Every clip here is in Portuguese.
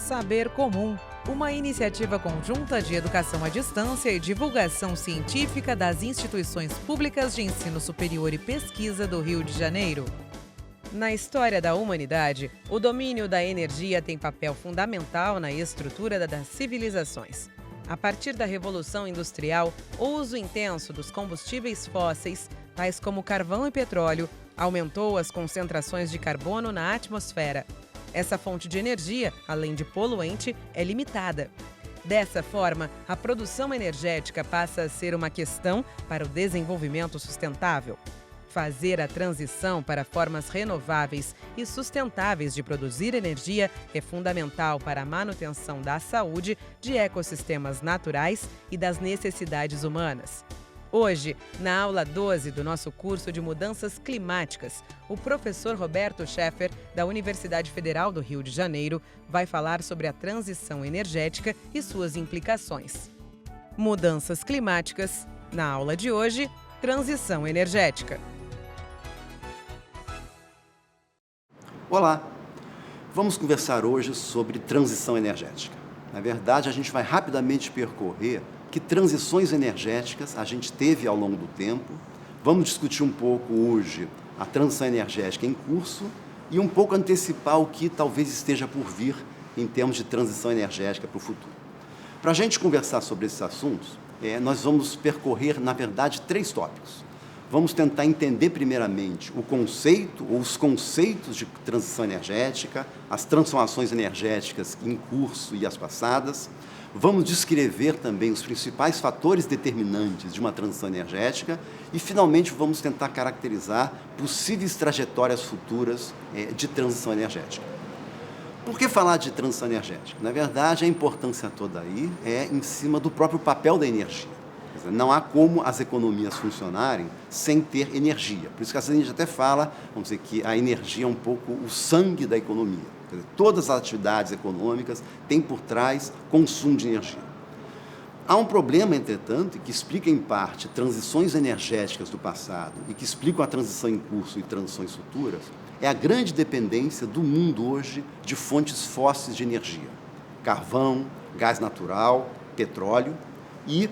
Saber Comum, uma iniciativa conjunta de educação à distância e divulgação científica das instituições públicas de ensino superior e pesquisa do Rio de Janeiro. Na história da humanidade, o domínio da energia tem papel fundamental na estrutura das civilizações. A partir da Revolução Industrial, o uso intenso dos combustíveis fósseis, tais como carvão e petróleo, aumentou as concentrações de carbono na atmosfera. Essa fonte de energia, além de poluente, é limitada. Dessa forma, a produção energética passa a ser uma questão para o desenvolvimento sustentável. Fazer a transição para formas renováveis e sustentáveis de produzir energia é fundamental para a manutenção da saúde de ecossistemas naturais e das necessidades humanas. Hoje, na aula 12 do nosso curso de Mudanças Climáticas, o professor Roberto Scheffer, da Universidade Federal do Rio de Janeiro, vai falar sobre a transição energética e suas implicações. Mudanças climáticas. Na aula de hoje, transição energética. Olá! Vamos conversar hoje sobre transição energética. Na verdade, a gente vai rapidamente percorrer que transições energéticas a gente teve ao longo do tempo. Vamos discutir um pouco hoje a transição energética em curso e um pouco antecipar o que talvez esteja por vir em termos de transição energética para o futuro. Para a gente conversar sobre esses assuntos, nós vamos percorrer, na verdade, 3 tópicos. Vamos tentar entender primeiramente o conceito ou os conceitos de transição energética, as transformações energéticas em curso e as passadas. Vamos descrever também os principais fatores determinantes de uma transição energética e, finalmente, vamos tentar caracterizar possíveis trajetórias futuras de transição energética. Por que falar de transição energética? Na verdade, a importância toda aí é em cima do próprio papel da energia. Quer dizer, não há como as economias funcionarem sem ter energia. Por isso que a gente até fala, vamos dizer, que a energia é um pouco o sangue da economia. Quer dizer, todas as atividades econômicas têm por trás consumo de energia. Há um problema, entretanto, que explica em parte transições energéticas do passado e que explicam a transição em curso e transições futuras, é a grande dependência do mundo hoje de fontes fósseis de energia. Carvão, gás natural, petróleo e,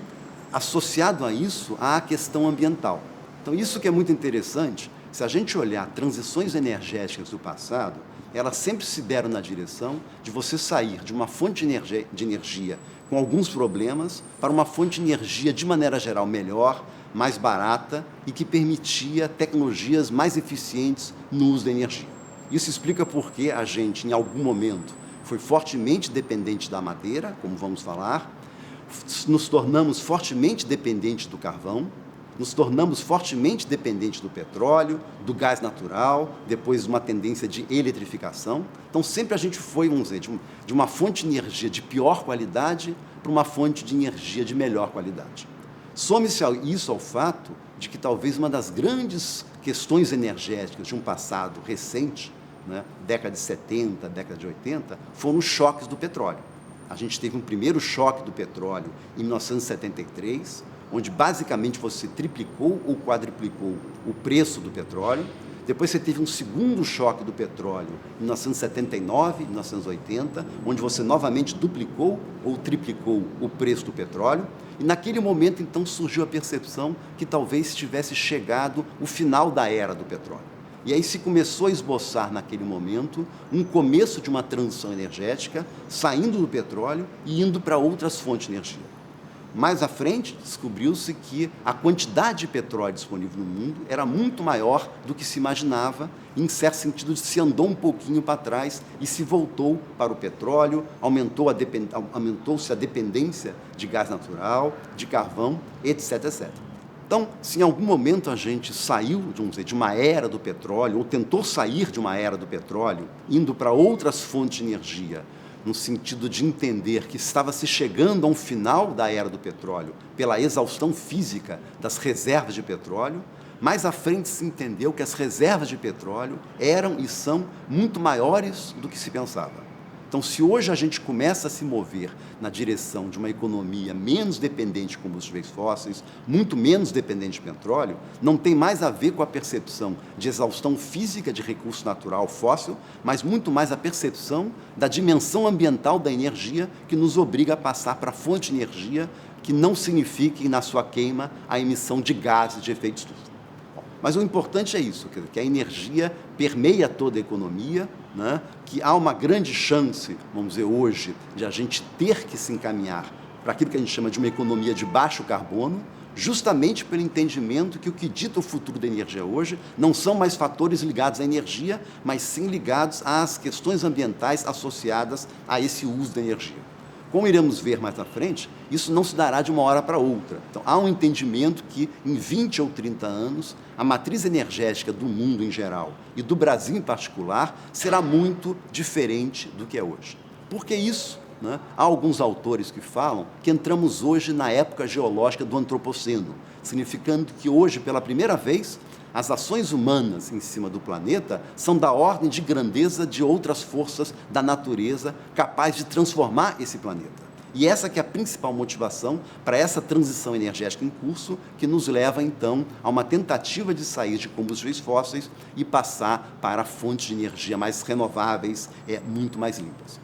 associado a isso, há a questão ambiental. Então, isso que é muito interessante, se a gente olhar transições energéticas do passado, elas sempre se deram na direção de você sair de uma fonte de energia com alguns problemas para uma fonte de energia, de maneira geral, melhor, mais barata e que permitia tecnologias mais eficientes no uso da energia. Isso explica por que a gente, em algum momento, foi fortemente dependente da madeira, como vamos falar, nos tornamos fortemente dependentes do carvão, nos tornamos fortemente dependentes do petróleo, do gás natural, depois uma tendência de eletrificação. Então, sempre a gente foi, vamos dizer, de uma fonte de energia de pior qualidade para uma fonte de energia de melhor qualidade. Some-se isso ao fato de que talvez uma das grandes questões energéticas de um passado recente, década de 70, década de 80, foram os choques do petróleo. A gente teve um primeiro choque do petróleo em 1973, onde basicamente você triplicou ou quadruplicou o preço do petróleo. Depois você teve um segundo choque do petróleo em 1979, 1980, onde você novamente duplicou ou triplicou o preço do petróleo. E naquele momento, então, surgiu a percepção que talvez tivesse chegado o final da era do petróleo. E aí se começou a esboçar, naquele momento, um começo de uma transição energética, saindo do petróleo e indo para outras fontes de energia. Mais à frente, descobriu-se que a quantidade de petróleo disponível no mundo era muito maior do que se imaginava, e, em certo sentido, se andou um pouquinho para trás e se voltou para o petróleo, aumentou-se a dependência de gás natural, de carvão, etc, etc. Então, se em algum momento a gente saiu, vamos dizer, de uma era do petróleo, ou tentou sair de uma era do petróleo, indo para outras fontes de energia, no sentido de entender que estava se chegando a um final da era do petróleo pela exaustão física das reservas de petróleo, mais à frente se entendeu que as reservas de petróleo eram e são muito maiores do que se pensava. Então, se hoje a gente começa a se mover na direção de uma economia menos dependente de combustíveis fósseis, muito menos dependente de petróleo, não tem mais a ver com a percepção de exaustão física de recurso natural fóssil, mas muito mais a percepção da dimensão ambiental da energia que nos obriga a passar para fonte de energia que não signifique, na sua queima, a emissão de gases de efeito estufa. Mas o importante é isso, que a energia permeia toda a economia, né? Que há uma grande chance, vamos dizer, hoje, de a gente ter que se encaminhar para aquilo que a gente chama de uma economia de baixo carbono, justamente pelo entendimento que o que dita o futuro da energia hoje não são mais fatores ligados à energia, mas sim ligados às questões ambientais associadas a esse uso da energia. Como iremos ver mais à frente, isso não se dará de uma hora para outra. Então, há um entendimento que, em 20 ou 30 anos, a matriz energética do mundo em geral e do Brasil em particular será muito diferente do que é hoje. Por que isso? Né? Há alguns autores que falam que entramos hoje na época geológica do antropoceno, significando que hoje, pela primeira vez, as ações humanas em cima do planeta são da ordem de grandeza de outras forças da natureza capazes de transformar esse planeta. E essa que é a principal motivação para essa transição energética em curso, que nos leva, então, a uma tentativa de sair de combustíveis fósseis e passar para fontes de energia mais renováveis, muito mais limpas.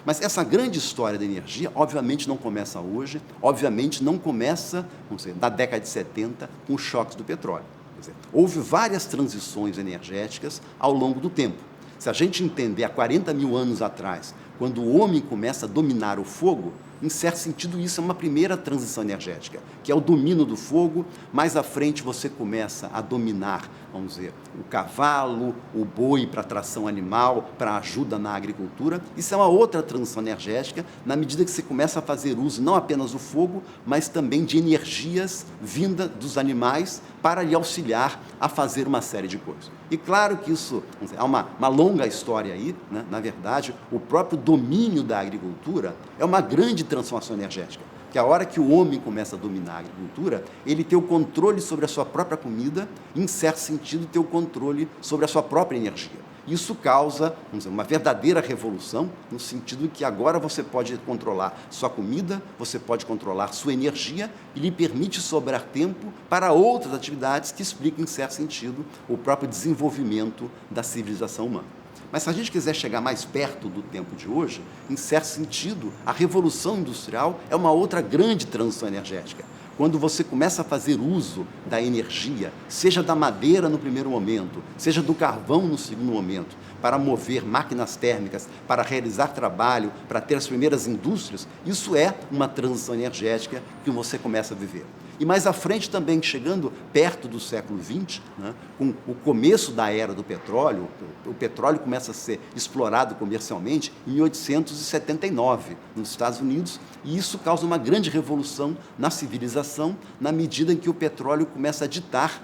Mas essa grande história da energia, obviamente, não começa hoje, obviamente não começa, vamos dizer, na década de 70, com os choques do petróleo. Quer dizer, houve várias transições energéticas ao longo do tempo. Se a gente entender há 40 mil anos atrás, quando o homem começa a dominar o fogo, em certo sentido isso é uma primeira transição energética, que é o domínio do fogo. Mais à frente você começa a dominar, vamos dizer, o cavalo, o boi para tração animal, para ajuda na agricultura. Isso é uma outra transição energética, na medida que você começa a fazer uso não apenas do fogo, mas também de energias vindas dos animais para lhe auxiliar a fazer uma série de coisas. E claro que isso, vamos dizer, há uma longa história aí, né? Na verdade, o próprio domínio da agricultura é uma grande transformação energética, que a hora que o homem começa a dominar a agricultura, ele tem o controle sobre a sua própria comida, e, em certo sentido, tem o controle sobre a sua própria energia. Isso causa, vamos dizer, uma verdadeira revolução, no sentido que agora você pode controlar sua comida, você pode controlar sua energia e lhe permite sobrar tempo para outras atividades que explicam, em certo sentido, o próprio desenvolvimento da civilização humana. Mas se a gente quiser chegar mais perto do tempo de hoje, em certo sentido, a Revolução Industrial é uma outra grande transição energética. Quando você começa a fazer uso da energia, seja da madeira no primeiro momento, seja do carvão no segundo momento, para mover máquinas térmicas, para realizar trabalho, para ter as primeiras indústrias, isso é uma transição energética que você começa a viver. E mais à frente também, chegando perto do século XX, né, com o começo da era do petróleo, o petróleo começa a ser explorado comercialmente em 1879, nos Estados Unidos, e isso causa uma grande revolução na civilização, na medida em que o petróleo começa a ditar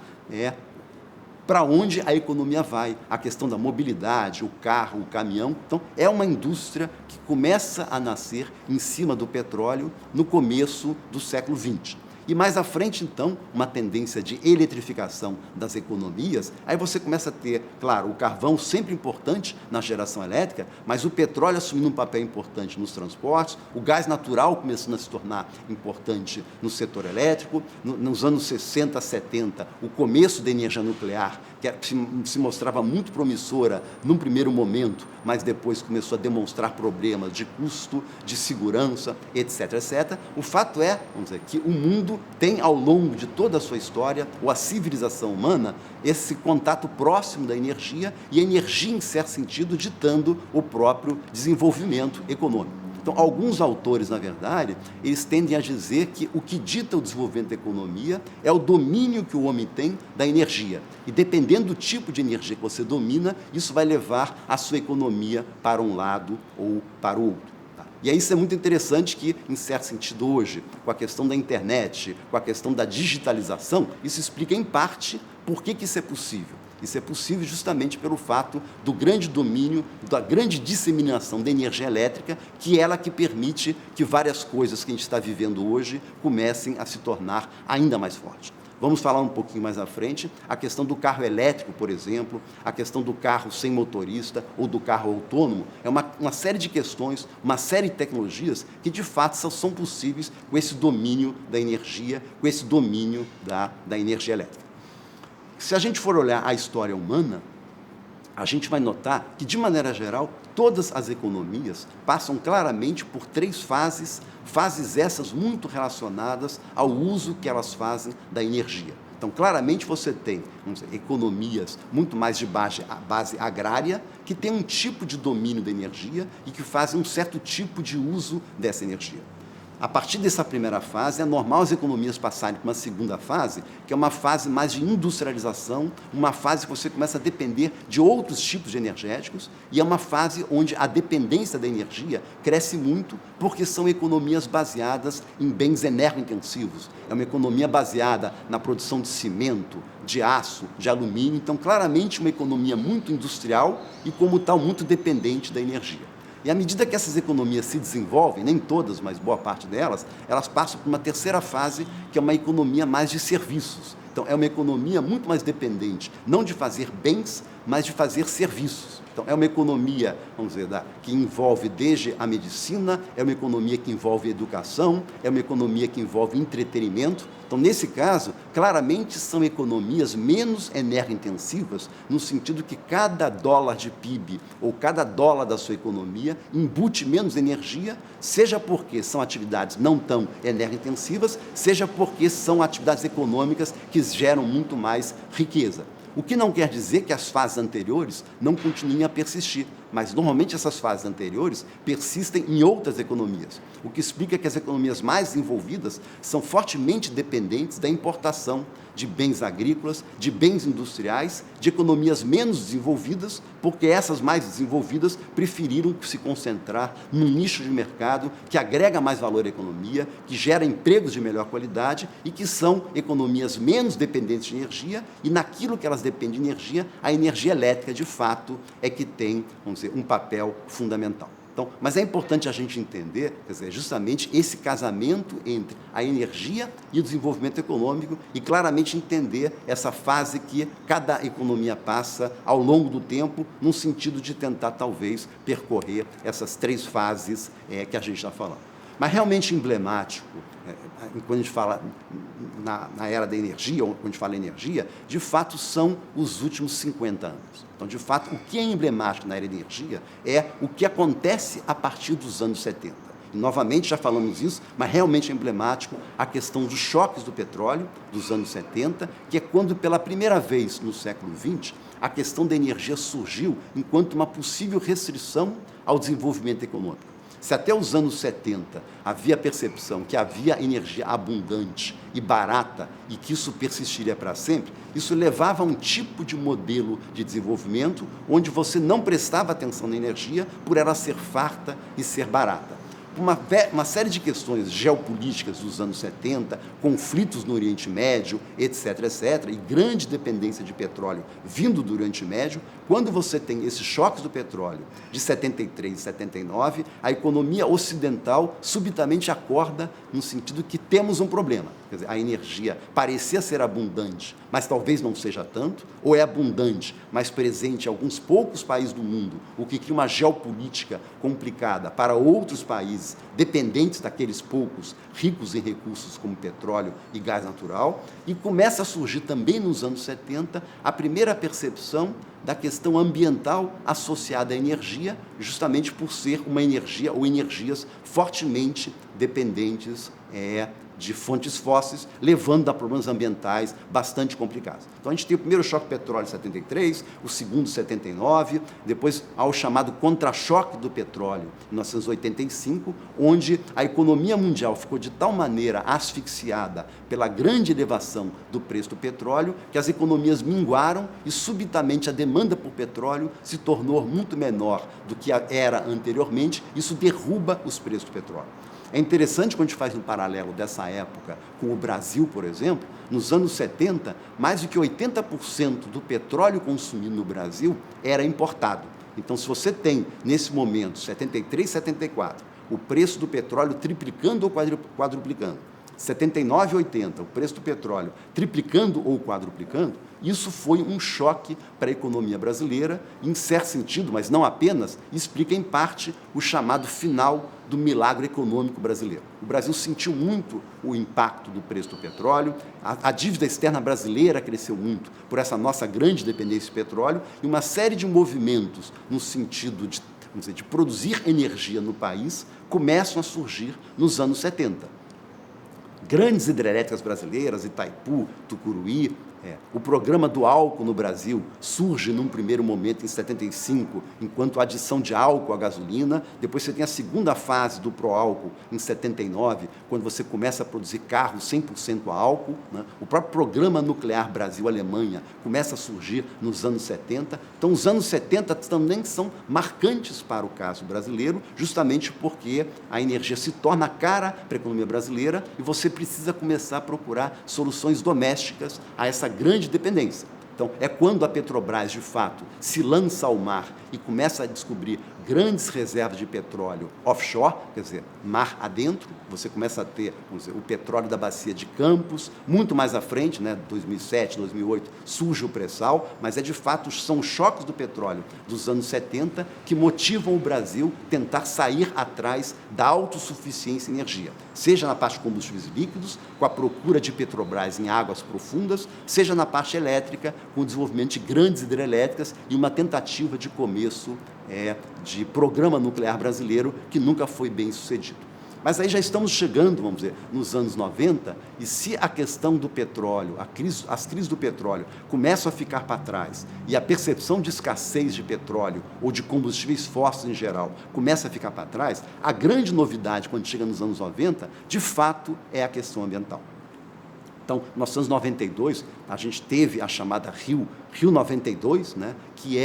para onde a economia vai, a questão da mobilidade, o carro, o caminhão. Então, é uma indústria que começa a nascer em cima do petróleo no começo do século XX. E mais à frente, então, uma tendência de eletrificação das economias, aí você começa a ter, claro, o carvão sempre importante na geração elétrica, mas o petróleo assumindo um papel importante nos transportes, o gás natural começando a se tornar importante no setor elétrico, nos anos 60, 70, o começo da energia nuclear, que se mostrava muito promissora num primeiro momento, mas depois começou a demonstrar problemas de custo, de segurança, etc., etc. O fato é, vamos dizer, que o mundo tem, ao longo de toda a sua história, ou a civilização humana, esse contato próximo da energia, e a energia, em certo sentido, ditando o próprio desenvolvimento econômico. Então, alguns autores, na verdade, eles tendem a dizer que o que dita o desenvolvimento da economia é o domínio que o homem tem da energia. E dependendo do tipo de energia que você domina, isso vai levar a sua economia para um lado ou para o outro. E aí isso é muito interessante que, em certo sentido, hoje, com a questão da internet, com a questão da digitalização, isso explica, em parte, por que isso é possível. Isso é possível justamente pelo fato do grande domínio, da grande disseminação da energia elétrica, que é ela que permite que várias coisas que a gente está vivendo hoje comecem a se tornar ainda mais fortes. Vamos falar um pouquinho mais à frente a questão do carro elétrico, por exemplo, a questão do carro sem motorista ou do carro autônomo. É uma série de questões, uma série de tecnologias que, de fato, são possíveis com esse domínio da energia, com esse domínio da energia elétrica. Se a gente for olhar a história humana, a gente vai notar que, de maneira geral, todas as economias passam claramente por 3 fases, fases essas muito relacionadas ao uso que elas fazem da energia. Então, claramente, você tem, vamos dizer, economias muito mais de base agrária, que tem um tipo de domínio da energia e que fazem um certo tipo de uso dessa energia. A partir dessa primeira fase, é normal as economias passarem para uma segunda fase, que é uma fase mais de industrialização, uma fase que você começa a depender de outros tipos de energéticos, e é uma fase onde a dependência da energia cresce muito, porque são economias baseadas em bens energointensivos. É uma economia baseada na produção de cimento, de aço, de alumínio, então, claramente, uma economia muito industrial e, como tal, muito dependente da energia. E à medida que essas economias se desenvolvem, nem todas, mas boa parte delas, elas passam por uma terceira fase, que é uma economia mais de serviços. Então, é uma economia muito mais dependente, não de fazer bens, mas de fazer serviços. Então, é uma economia, vamos dizer, que envolve desde a medicina, é uma economia que envolve educação, é uma economia que envolve entretenimento. Então, nesse caso, claramente são economias menos energointensivas, no sentido que cada dólar de PIB ou cada dólar da sua economia embute menos energia, seja porque são atividades não tão energointensivas, seja porque são atividades econômicas que geram muito mais riqueza. O que não quer dizer que as fases anteriores não continuem a persistir, mas normalmente essas fases anteriores persistem em outras economias, o que explica que as economias mais desenvolvidas são fortemente dependentes da importação de bens agrícolas, de bens industriais, de economias menos desenvolvidas, porque essas mais desenvolvidas preferiram se concentrar num nicho de mercado que agrega mais valor à economia, que gera empregos de melhor qualidade e que são economias menos dependentes de energia, e naquilo que elas dependem de energia, a energia elétrica, de fato, é que tem, vamos dizer, um papel fundamental. Então, mas é importante a gente entender, quer dizer, justamente esse casamento entre a energia e o desenvolvimento econômico e claramente entender essa fase que cada economia passa ao longo do tempo, no sentido de tentar, talvez, percorrer essas 3 fases que a gente está falando. Mas realmente emblemático, quando a gente fala na era da energia, ou quando a gente fala em energia, de fato são os últimos 50 anos. Então, de fato, o que é emblemático na era da energia é o que acontece a partir dos anos 70. E, novamente, já falamos isso, mas realmente é emblemático a questão dos choques do petróleo dos anos 70, que é quando, pela primeira vez no século XX, a questão da energia surgiu enquanto uma possível restrição ao desenvolvimento econômico. Se até os anos 70 havia a percepção que havia energia abundante e barata e que isso persistiria para sempre, isso levava a um tipo de modelo de desenvolvimento onde você não prestava atenção na energia por ela ser farta e ser barata. Uma série de questões geopolíticas dos anos 70, conflitos no Oriente Médio, etc., e grande dependência de petróleo vindo do Oriente Médio, quando você tem esses choques do petróleo de 73 e 79, a economia ocidental subitamente acorda no sentido que temos um problema. Quer dizer, a energia parecia ser abundante, mas talvez não seja tanto, ou é abundante, mas presente em alguns poucos países do mundo, o que cria uma geopolítica complicada para outros países dependentes daqueles poucos ricos em recursos como petróleo e gás natural, e começa a surgir também nos anos 70 a primeira percepção da questão ambiental associada à energia, justamente por ser uma energia ou energias fortemente dependentes de fontes fósseis, levando a problemas ambientais bastante complicados. Então, a gente tem o primeiro choque petróleo em 73, o segundo em 79, depois há o chamado contra-choque do petróleo, em 1985, onde a economia mundial ficou de tal maneira asfixiada pela grande elevação do preço do petróleo, que as economias minguaram e, subitamente, a demanda por petróleo se tornou muito menor do que era anteriormente. Isso derruba os preços do petróleo. É interessante quando a gente faz um paralelo dessa época com o Brasil, por exemplo, nos anos 70, mais do que 80% do petróleo consumido no Brasil era importado. Então, se você tem, nesse momento, 73, 74, o preço do petróleo triplicando ou quadruplicando, 79 e 80, o preço do petróleo triplicando ou quadruplicando, isso foi um choque para a economia brasileira, em certo sentido, mas não apenas, explica em parte o chamado final do milagre econômico brasileiro. O Brasil sentiu muito o impacto do preço do petróleo, a dívida externa brasileira cresceu muito por essa nossa grande dependência de petróleo e uma série de movimentos no sentido de, vamos dizer, de produzir energia no país começam a surgir nos anos 70. Grandes hidrelétricas brasileiras, Itaipu, Tucuruí, o programa do álcool no Brasil surge num primeiro momento em 75, enquanto a adição de álcool à gasolina. Depois você tem a segunda fase do pró-álcool em 79, quando você começa a produzir carros 100% a álcool, né? O próprio programa nuclear Brasil-Alemanha começa a surgir nos anos 70. Então, os anos 70 também são marcantes para o caso brasileiro, justamente porque a energia se torna cara para a economia brasileira e você precisa começar a procurar soluções domésticas a essa grande dependência. Então, é quando a Petrobras, de fato, se lança ao mar e começa a descobrir grandes reservas de petróleo offshore, quer dizer, mar adentro, você começa a ter, vamos dizer, o petróleo da bacia de Campos, muito mais à frente, 2007, 2008, surge o pré-sal, mas de fato, são os choques do petróleo dos anos 70 que motivam o Brasil a tentar sair atrás da autossuficiência em energia, seja na parte de combustíveis líquidos, com a procura de Petrobras em águas profundas, seja na parte elétrica, com o desenvolvimento de grandes hidrelétricas e uma tentativa de começo de programa nuclear brasileiro que nunca foi bem sucedido. Mas aí já estamos chegando, vamos dizer, nos anos 90, e se a questão do petróleo, as crises do petróleo começam a ficar para trás e a percepção de escassez de petróleo ou de combustíveis fósseis em geral começa a ficar para trás, a grande novidade quando chega nos anos 90, de fato, é a questão ambiental. Então, nos anos 92, a gente teve a chamada Rio 92, que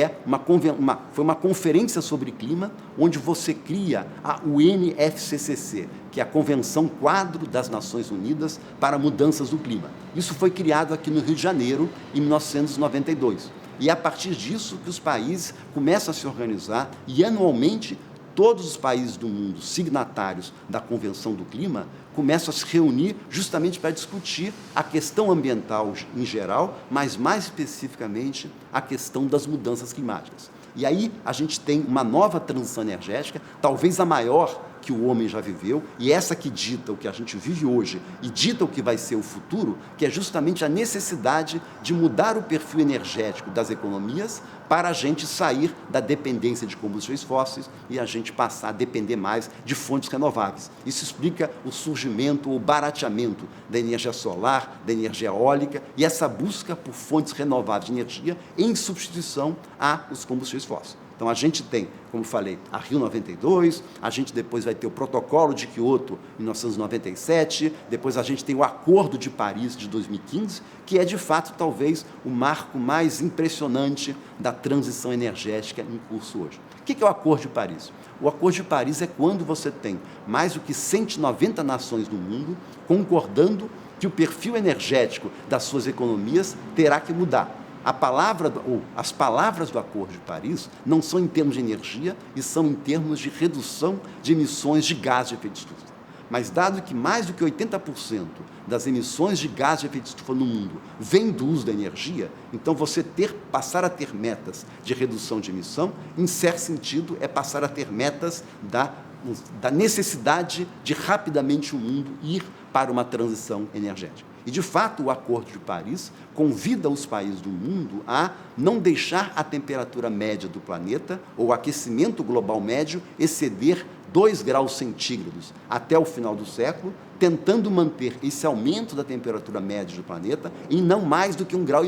foi uma conferência sobre clima, onde você cria a UNFCCC, que é a Convenção Quadro das Nações Unidas para Mudanças do Clima. Isso foi criado aqui no Rio de Janeiro, em 1992. E é a partir disso que os países começam a se organizar e, anualmente, todos os países do mundo signatários da Convenção do Clima começam a se reunir justamente para discutir a questão ambiental em geral, mas mais especificamente a questão das mudanças climáticas. E aí a gente tem uma nova transição energética, talvez a maior que o homem já viveu, e essa que dita o que a gente vive hoje e dita o que vai ser o futuro, que é justamente a necessidade de mudar o perfil energético das economias para a gente sair da dependência de combustíveis fósseis e a gente passar a depender mais de fontes renováveis. Isso explica o surgimento ou barateamento da energia solar, da energia eólica e essa busca por fontes renováveis de energia em substituição aos combustíveis fósseis. Então, a gente tem, como falei, a Rio 92, a gente depois vai ter o Protocolo de Quioto em 1997, depois a gente tem o Acordo de Paris de 2015, que é, de fato, talvez o marco mais impressionante da transição energética em curso hoje. O que é o Acordo de Paris? O Acordo de Paris é quando você tem mais do que 190 nações no mundo concordando que o perfil energético das suas economias terá que mudar. As palavras do Acordo de Paris não são em termos de energia e são em termos de redução de emissões de gás de efeito estufa. Mas dado que mais do que 80% das emissões de gás de efeito estufa no mundo vem do uso da energia, então você passar a ter metas de redução de emissão, em certo sentido, é passar a ter metas da necessidade de rapidamente o mundo ir para uma transição energética. E, de fato, o Acordo de Paris convida os países do mundo a não deixar a temperatura média do planeta, ou o aquecimento global médio, exceder 2 graus centígrados até o final do século, tentando manter esse aumento da temperatura média do planeta em não mais do que 1,5 graus.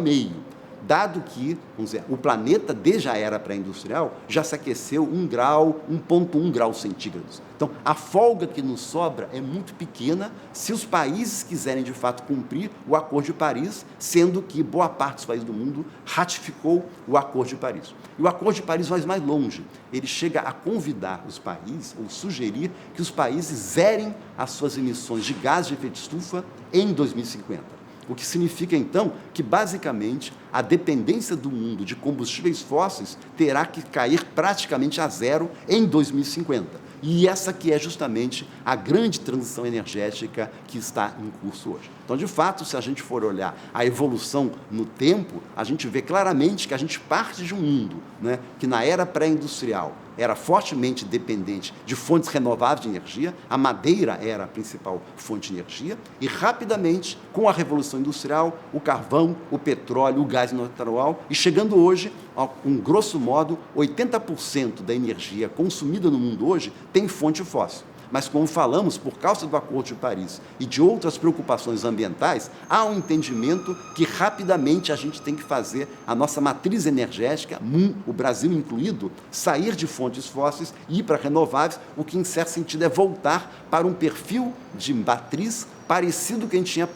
Dado que, vamos dizer, o planeta, desde a era pré-industrial, já se aqueceu 1,1 graus centígrados. Então, a folga que nos sobra é muito pequena se os países quiserem, de fato, cumprir o Acordo de Paris, sendo que boa parte dos países do mundo ratificou o Acordo de Paris. E o Acordo de Paris vai mais longe. Ele chega a convidar os países, ou sugerir, que os países zerem as suas emissões de gás de efeito estufa em 2050. O que significa, então, que, basicamente, a dependência do mundo de combustíveis fósseis terá que cair praticamente a zero em 2050. E essa que é justamente a grande transição energética que está em curso hoje. Então, de fato, se a gente for olhar a evolução no tempo, a gente vê claramente que a gente parte de um mundo, né, que na era pré-industrial era fortemente dependente de fontes renováveis de energia, a madeira era a principal fonte de energia, e rapidamente, com a Revolução Industrial, o carvão, o petróleo, o gás natural, e chegando hoje, com grosso modo, 80% da energia consumida no mundo hoje tem fonte fóssil. Mas, como falamos, por causa do Acordo de Paris e de outras preocupações ambientais, há um entendimento que rapidamente a gente tem que fazer a nossa matriz energética, o Brasil incluído, sair de fontes fósseis e ir para renováveis, o que, em certo sentido, é voltar para um perfil de matriz parecido com o que a gente tinha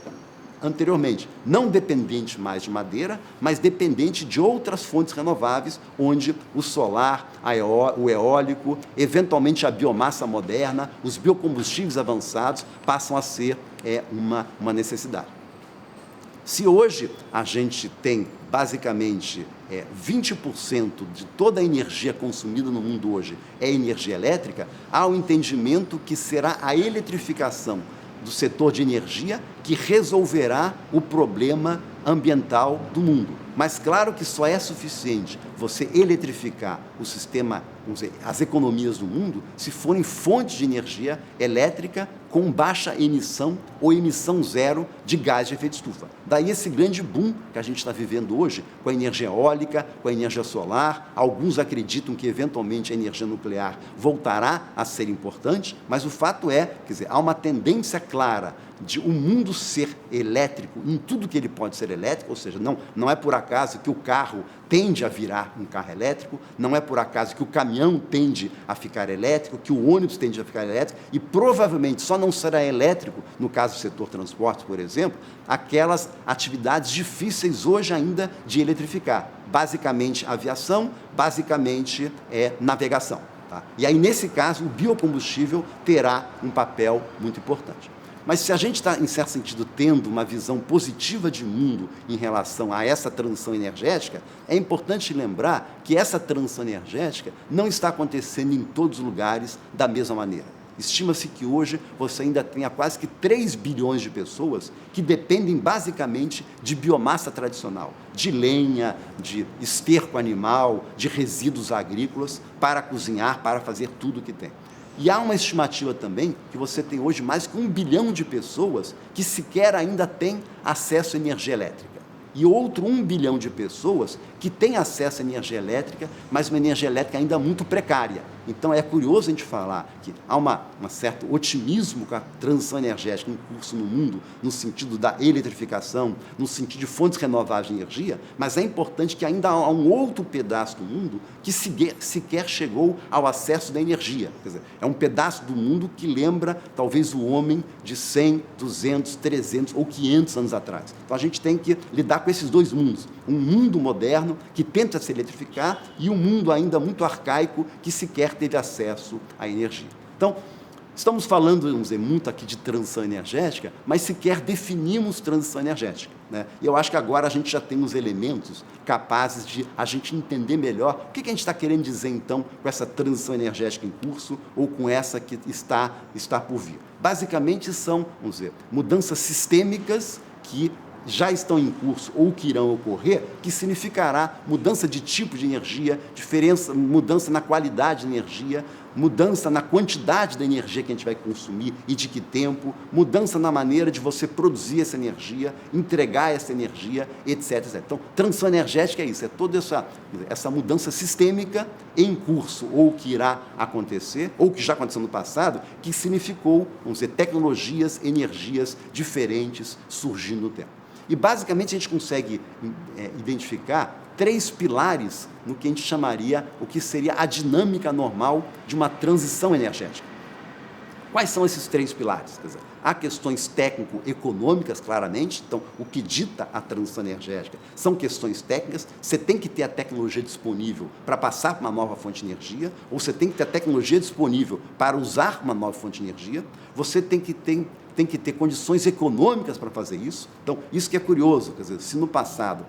anteriormente, não dependente mais de madeira, mas dependente de outras fontes renováveis, onde o solar, o eólico, eventualmente a biomassa moderna, os biocombustíveis avançados passam a ser uma necessidade. Se hoje a gente tem, basicamente, 20% de toda a energia consumida no mundo hoje é energia elétrica, há o entendimento que será a eletrificação do setor de energia que resolverá o problema ambiental do mundo. Mas claro que só é suficiente você eletrificar o sistema, vamos dizer, as economias do mundo, se forem fontes de energia elétrica com baixa emissão ou emissão zero de gás de efeito estufa. Daí esse grande boom que a gente está vivendo hoje, com a energia eólica, com a energia solar. Alguns acreditam que, eventualmente, a energia nuclear voltará a ser importante, mas o fato é, quer dizer, há uma tendência clara de o mundo ser elétrico em tudo que ele pode ser elétrico, ou seja, não é por acaso que o carro tende a virar um carro elétrico, não é por acaso que o caminhão tende a ficar elétrico, que o ônibus tende a ficar elétrico, e provavelmente só não será elétrico, no caso do setor transporte, por exemplo, aquelas atividades difíceis hoje ainda de eletrificar, basicamente aviação, basicamente navegação. Tá? E aí, nesse caso, o biocombustível terá um papel muito importante. Mas se a gente está, em certo sentido, tendo uma visão positiva de mundo em relação a essa transição energética, é importante lembrar que essa transição energética não está acontecendo em todos os lugares da mesma maneira. Estima-se que hoje você ainda tenha quase que 3 bilhões de pessoas que dependem basicamente de biomassa tradicional, de lenha, de esterco animal, de resíduos agrícolas para cozinhar, para fazer tudo o que tem. E há uma estimativa também que você tem hoje mais que 1 bilhão de pessoas que sequer ainda têm acesso à energia elétrica. E outro 1 bilhão de pessoas que têm acesso à energia elétrica, mas uma energia elétrica ainda muito precária. Então, é curioso a gente falar que há um certo otimismo com a transição energética em curso no mundo, no sentido da eletrificação, no sentido de fontes renováveis de energia, mas é importante que ainda há um outro pedaço do mundo que sequer chegou ao acesso da energia. Quer dizer, é um pedaço do mundo que lembra, talvez, o homem de 100, 200, 300 ou 500 anos atrás. Então, a gente tem que lidar com esses dois mundos. Um mundo moderno que tenta se eletrificar e um mundo ainda muito arcaico que sequer teve acesso à energia. Então, estamos falando, vamos dizer, muito aqui de transição energética, mas sequer definimos transição energética, né? E eu acho que agora a gente já tem os elementos capazes de a gente entender melhor o que a gente está querendo dizer, então, com essa transição energética em curso ou com essa que está por vir. Basicamente, são, vamos dizer, mudanças sistêmicas que já estão em curso ou que irão ocorrer, que significará mudança de tipo de energia, mudança na qualidade de energia, mudança na quantidade da energia que a gente vai consumir e de que tempo, mudança na maneira de você produzir essa energia, entregar essa energia, etc, etc. Então, transição energética é isso, é toda essa mudança sistêmica em curso, ou que irá acontecer, ou que já aconteceu no passado, que significou, vamos dizer, tecnologias, energias diferentes surgindo no tempo. E, basicamente, a gente consegue identificar 3 pilares no que a gente chamaria o que seria a dinâmica normal de uma transição energética. Quais são esses 3 pilares? Quer dizer, há questões técnico-econômicas, claramente. Então, o que dita a transição energética são questões técnicas. Você tem que ter a tecnologia disponível para passar para uma nova fonte de energia, ou você tem que ter a tecnologia disponível para usar uma nova fonte de energia. Você tem que tem que ter condições econômicas para fazer isso. Então, isso que é curioso, quer dizer, se no passado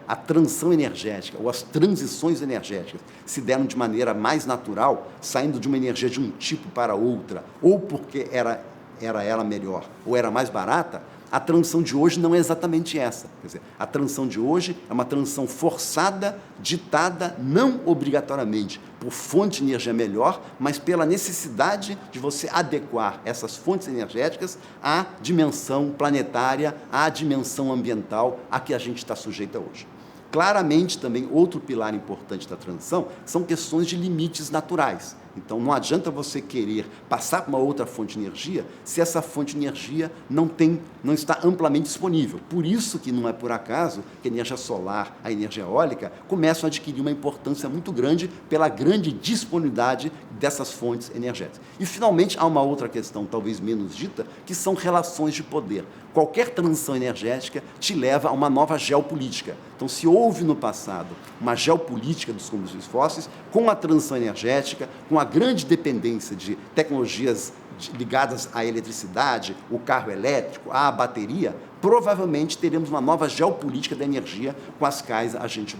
a transição energética ou as transições energéticas se deram de maneira mais natural, saindo de uma energia de um tipo para outra, ou porque era ela melhor ou era mais barata, a transição de hoje não é exatamente essa. Quer dizer, a transição de hoje é uma transição forçada, ditada não obrigatoriamente por fonte de energia melhor, mas pela necessidade de você adequar essas fontes energéticas à dimensão planetária, à dimensão ambiental a que a gente está sujeita hoje. Claramente, também, outro pilar importante da transição são questões de limites naturais. Então, não adianta você querer passar para uma outra fonte de energia se essa fonte de energia não está amplamente disponível. Por isso que não é por acaso que a energia solar, a energia eólica, começam a adquirir uma importância muito grande pela grande disponibilidade dessas fontes energéticas. E, finalmente, há uma outra questão, talvez menos dita, que são relações de poder. Qualquer transição energética te leva a uma nova geopolítica. Então, se houve no passado uma geopolítica dos combustíveis fósseis, com a transição energética, com a grande dependência de tecnologias ligadas à eletricidade, o carro elétrico, à bateria, provavelmente teremos uma nova geopolítica da energia com as quais a gente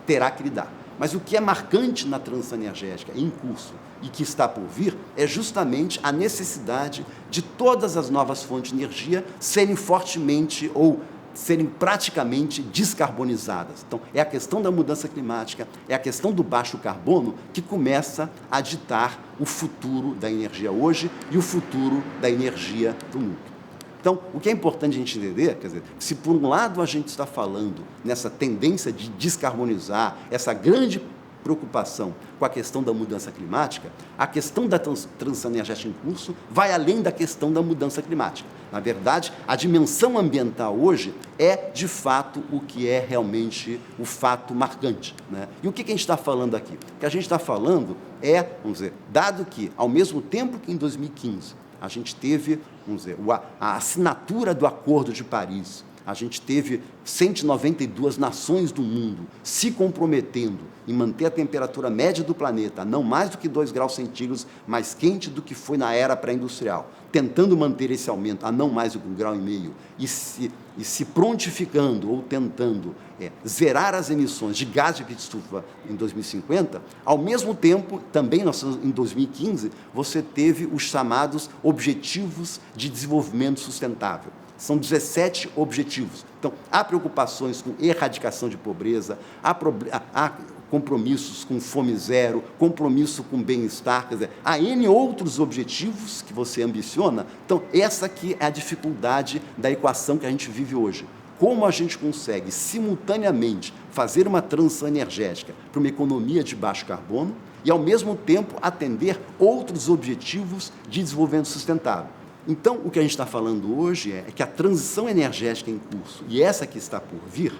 terá que lidar. Mas o que é marcante na transição energética em curso e que está por vir é justamente a necessidade de todas as novas fontes de energia serem fortemente ou serem praticamente descarbonizadas. Então, é a questão da mudança climática, é a questão do baixo carbono que começa a ditar o futuro da energia hoje e o futuro da energia do mundo. Então, o que é importante a gente entender, quer dizer, se por um lado a gente está falando nessa tendência de descarbonizar, essa grande preocupação com a questão da mudança climática, a questão da transição energética em curso vai além da questão da mudança climática. Na verdade, a dimensão ambiental hoje é, de fato, o que é realmente o fato marcante, né? E o que a gente está falando aqui? O que a gente está falando é, vamos dizer, dado que, ao mesmo tempo que em 2015, a gente teve, vamos dizer, a assinatura do Acordo de Paris, a gente teve 192 nações do mundo se comprometendo em manter a temperatura média do planeta a não mais do que 2 graus centígrados mais quente do que foi na era pré-industrial, tentando manter esse aumento a não mais do que 1,5 graus, e se prontificando ou tentando zerar as emissões de gás de efeito de estufa em 2050, ao mesmo tempo, também em 2015, você teve os chamados Objetivos de Desenvolvimento Sustentável. São 17 objetivos. Então, há preocupações com erradicação de pobreza, há compromissos com fome zero, compromisso com bem-estar, quer dizer, há N outros objetivos que você ambiciona. Então, essa aqui é a dificuldade da equação que a gente vive hoje. Como a gente consegue, simultaneamente, fazer uma transição energética para uma economia de baixo carbono e, ao mesmo tempo, atender outros objetivos de desenvolvimento sustentável. Então, o que a gente está falando hoje é que a transição energética em curso, e essa que está por vir,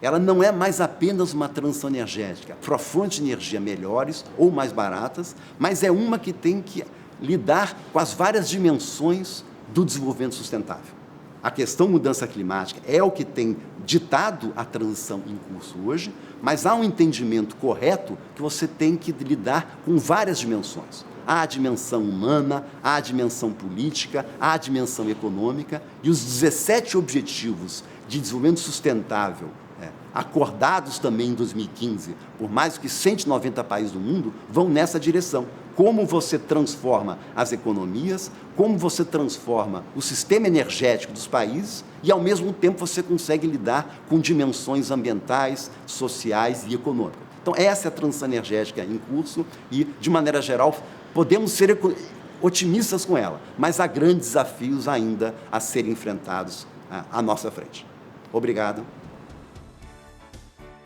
ela não é mais apenas uma transição energética para fontes de energia melhores ou mais baratas, mas é uma que tem que lidar com as várias dimensões do desenvolvimento sustentável. A questão mudança climática é o que tem ditado a transição em curso hoje, mas há um entendimento correto que você tem que lidar com várias dimensões. Há a dimensão humana, há a dimensão política, há a dimensão econômica, e os 17 objetivos de desenvolvimento sustentável, acordados também em 2015 por mais do que 190 países do mundo, vão nessa direção. Como você transforma as economias, como você transforma o sistema energético dos países e, ao mesmo tempo, você consegue lidar com dimensões ambientais, sociais e econômicas. Então, essa é a transição energética em curso e, de maneira geral, podemos ser otimistas com ela, mas há grandes desafios ainda a serem enfrentados à nossa frente. Obrigado.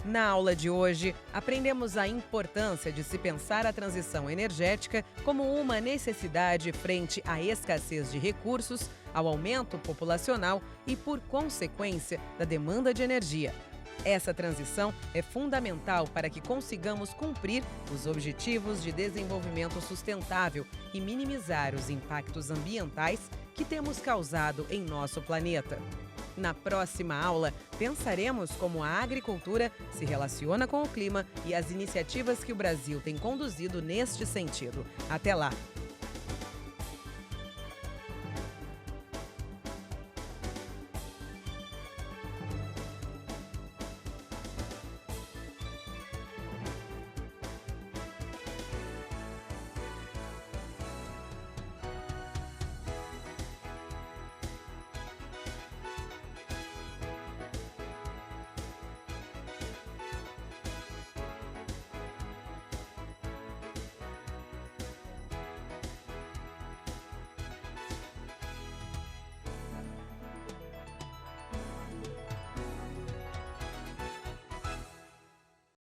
Na aula de hoje, aprendemos a importância de se pensar a transição energética como uma necessidade frente à escassez de recursos, ao aumento populacional e, por consequência, da demanda de energia. Essa transição é fundamental para que consigamos cumprir os Objetivos de Desenvolvimento Sustentável e minimizar os impactos ambientais que temos causado em nosso planeta. Na próxima aula, pensaremos como a agricultura se relaciona com o clima e as iniciativas que o Brasil tem conduzido neste sentido. Até lá!